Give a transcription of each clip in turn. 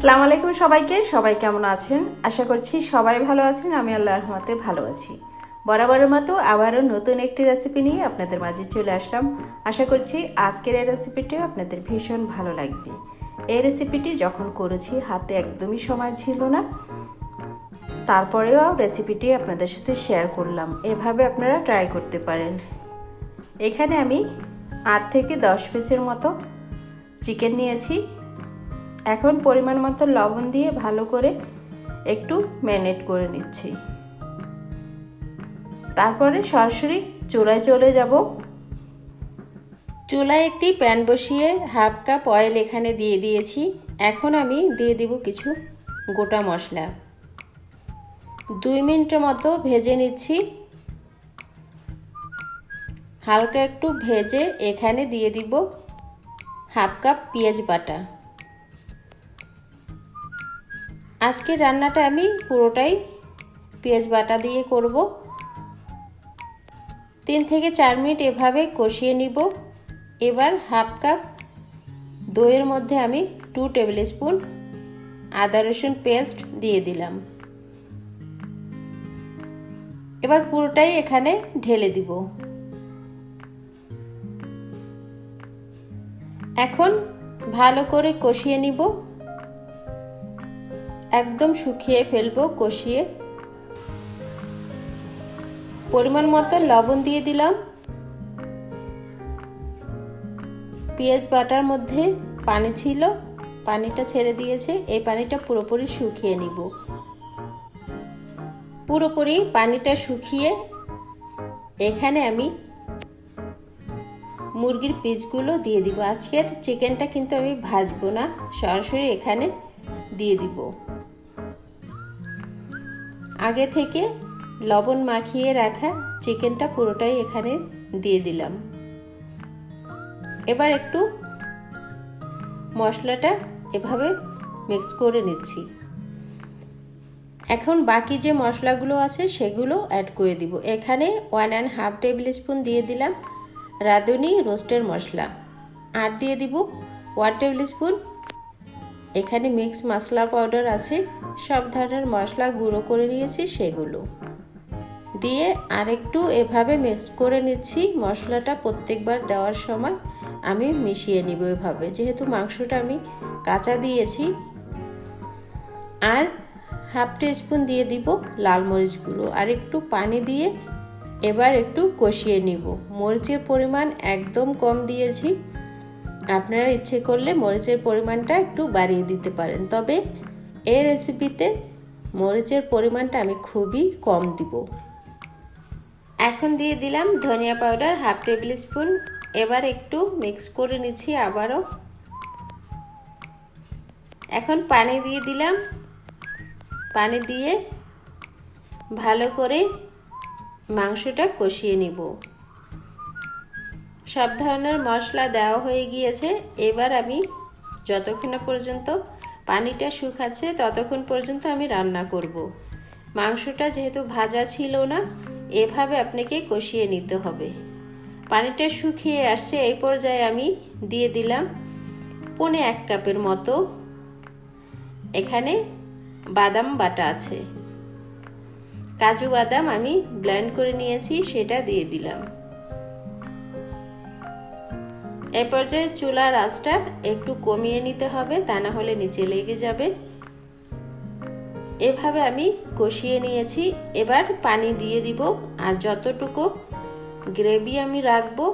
আসসালামু আলাইকুম সবাইকে। সবাই কেমন আছেন? আশা করছি সবাই ভালো আছেন। আমি আল্লাহর রহমতে ভালো আছি। বরাবরের মতো আবারও নতুন একটি রেসিপি নিয়ে আপনাদের মাঝে চলে আসলাম। আশা করছি আজকের এই রেসিপিটিও আপনাদের ভীষণ ভালো লাগবে। এই রেসিপিটি যখন করেছি হাতে একদমই সময় ছিল না, তারপরেও রেসিপিটি আপনাদের সাথে শেয়ার করলাম। এভাবে আপনারা ট্রাই করতে পারেন। এখানে আমি 8 থেকে 10 পিসের মতো চিকেন নিয়েছি। এখন পরিমাণ মতো লবণ দিয়ে ভালো করে একটু ম্যারিনেট করে নিচ্ছি। তারপরে সরাসরি চুলায় চলে যাব। চুলায় একটি প্যান বসিয়ে হাফ কাপ অয়েল এখানে দিয়ে দিয়েছি। এখন আমি দিয়ে দিব কিছু গোটা মশলা। 2 মিনিটের মতো ভেজে নিচ্ছি। হালকা একটু ভেজে এখানে দিয়ে দিব হাফ কাপ পেঁয়াজ বাটা। আজকের রান্নাটা আমি পুরোটাই পেঁয়াজ বাটা দিয়ে করব। 3 থেকে 4 মিনিট এভাবে কষিয়ে নিব। এবার হাফ কাপ দইয়ের মধ্যে আমি 2 টেবিল স্পুন আদা রসুন পেস্ট দিয়ে দিলাম। এবার পুরোটাই এখানে ঢেলে দিব। এখন ভালো করে কষিয়ে নিব, একদম শুকিয়ে ফেলবো কষিয়ে। পরিমাণ মতো লবণ দিয়ে দিলাম। পেঁয়াজ বাটার মধ্যে পানি ছিল, পানিটা ছেড়ে দিয়েছে। এই পানিটা পুরোপুরি শুকিয়ে নিব। পুরোপুরি পানিটা শুকিয়ে এখানে আমি মুরগির পিসগুলো দিয়ে দিব। আজকের চিকেনটা কিন্তু আমি ভাজবো না, সরাসরি এখানে দিয়ে দিব। আগে থেকে লবণ মাখিয়ে রাখা চিকেনটা পুরোটাই এখানে দিয়ে দিলাম। এবার একটু মশলাটা এভাবে মিক্স করে নিচ্ছি। এখন বাকি যে মশলাগুলো আছে সেগুলো অ্যাড করে দিব। এখানে 1.5 টেবিল স্পুন দিয়ে দিলাম রাঁধুনি রোস্টের মশলা, আর দিয়ে দিব 1 টেবিল স্পুন এখানে মিক্স মশলা পাউডার আছে। সব ধরনের মশলা গুঁড়ো করে নিয়েছি, সেগুলো দিয়ে আরেকটু এভাবে মিক্স করে নিচ্ছি। মশলাটা প্রত্যেকবার দেওয়ার সময় আমি মিশিয়ে নিব এভাবে, যেহেতু মাংসটা আমি কাঁচা দিয়েছি। আর হাফ টিস্পুন দিয়ে দিব লাল মরিচ গুঁড়ো, আর একটু পানি দিয়ে এবার একটু কষিয়ে নিব। মরিচের পরিমাণ একদম কম দিয়েছি, আপনারা ইচ্ছে করলে মরিচের পরিমাণটা একটু বাড়িয়ে দিতে পারেন, তবে এই রেসিপিতে মরিচের পরিমাণটা আমি খুবই কম দিব। এখন দিয়ে দিলাম ধনিয়া পাউডার হাফ টেবিল স্পুন। এবার একটু মিক্স করে নিচ্ছি আবারও। এখন পানি দিয়ে দিলাম। পানি দিয়ে ভালো করে মাংসটা কষিয়ে নিব। সব ধরনের মশলা দেওয়া হয়ে গিয়েছে। এবার আমি যতক্ষণ পর্যন্ত পানিটা শুকাচ্ছে ততক্ষণ পর্যন্ত আমি রান্না করব। মাংসটা যেহেতু ভাজা ছিল না, এভাবে আপনাকে কষিয়ে নিতে হবে। পানিটা শুকিয়ে আসছে, এই পর্যায়ে আমি দিয়ে দিলাম 1.5 কাপের মতো এখানে বাদাম বাটা আছে। কাজু বাদাম আমি ব্লেন্ড করে নিয়েছি, সেটা দিয়ে দিলাম। এই পর্যায়ে চুলার আঁচটা একটু কমিয়ে নিতে হবে, তা না হলে নিচে লেগে যাবে। এভাবে আমি কষিয়ে নিয়েছি। এবার পানি দিয়ে দিব, আর যতটুকু গ্রেভি আমি রাখবো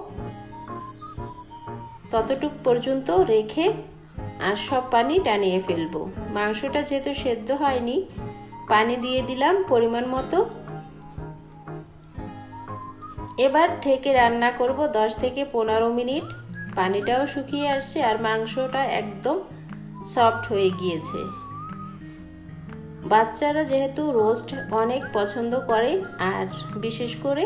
ততটুকু পর্যন্ত রেখে আর সব পানি টানিয়ে ফেলবো। মাংসটা যেহেতু সেদ্ধ হয়নি, পানি দিয়ে দিলাম পরিমাণ মতো। এবার ঢেকে রান্না করব 10 থেকে 15 মিনিট। পানিটাও শুকিয়ে আসছে আর মাংসটা একদম সফট হয়ে গিয়েছে। বাচ্চারা যেহেতু রোস্ট অনেক পছন্দ করে, আর বিশেষ করে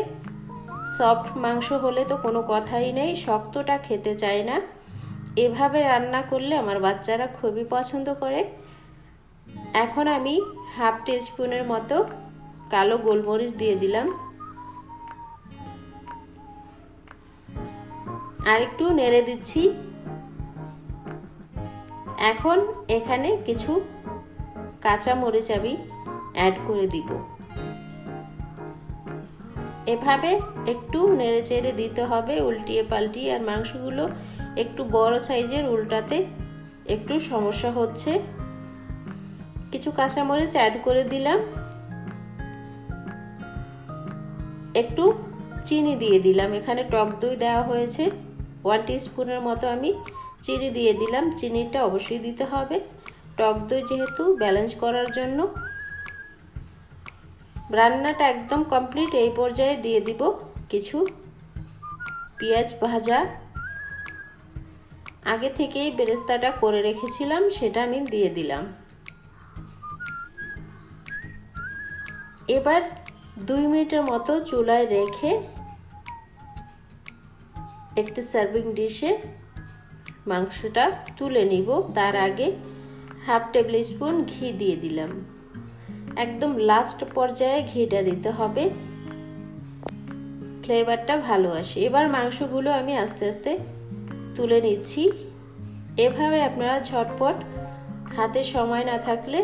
সফট মাংস হলে তো কোনো কথাই নেই, শক্তটা খেতে চায় না। এভাবে রান্না করলে আমার বাচ্চারা খুবই পছন্দ করে। এখন আমি হাফ টিস্পুনের মতো কালো গোলমরিচ দিয়ে দিলাম, আর একটু নেড়ে দিচ্ছি। এখন এখানে কিছু কাঁচা মরিচ আমি অ্যাড করে দিব। এভাবে একটু নেড়ে চেড়ে দিতে হবে উল্টিয়ে পাল্টিয়ে। আর মাংসগুলো একটু বড় সাইজের, উল্টাতে একটু সমস্যা হচ্ছে। কিছু কাঁচামরিচ অ্যাড করে দিলাম, একটু চিনি দিয়ে দিলাম। এখানে টক দই দেওয়া হয়েছে 1 টিস্পুনের মতো, আমি চিনি দিয়ে দিলাম। চিনিটা অবশ্যই দিতে হবে, টক দই যেহেতু ব্যালেন্স করার জন্য। রান্নাটা একদম কমপ্লিট। এই পর্যায়ে দিয়ে দিব কিছু পেঁয়াজ ভাজা। আগে থেকেই বেরেস্তাটা করে রেখেছিলাম, সেটা আমি দিয়ে দিলাম। এবার 2 মিনিটের মতো চুলায় রেখে একটি সার্ভিং ডিশে মাংসটা তুলে নিব। তার আগে 1/2 টেবিল স্পুন ঘি দিয়ে দিলাম। একদম লাস্ট পর্যায়ে ঘিটা দিতে হবে, ফ্লেভারটা ভালো আসে। এবার মাংসগুলো আমি আস্তে আস্তে তুলে নিচ্ছি। এভাবে আপনারা ঝটপট, হাতে সময় না থাকলে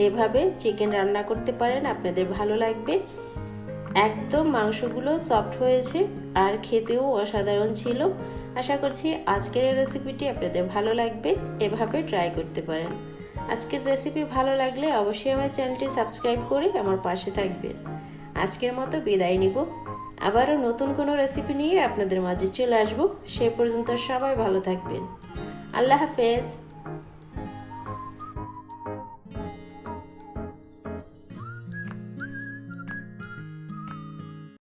এভাবে চিকেন রান্না করতে পারেন, আপনাদের ভালো লাগবে। একদম মাংসগুলো সফট হয়েছে আর খেতেও অসাধারণ ছিল। আশা করছি আজকের এই রেসিপিটি আপনাদের ভালো লাগবে, এভাবে ট্রাই করতে পারেন। আজকের রেসিপি ভালো লাগলে অবশ্যই আমার চ্যানেলটি সাবস্ক্রাইব করে আমার পাশে থাকবেন। আজকের মতো বিদায় নিব, আবারও নতুন কোনো রেসিপি নিয়ে আপনাদের মাঝে চলে আসব। সে পর্যন্ত সবাই ভালো থাকবেন। আল্লাহ হাফেজ।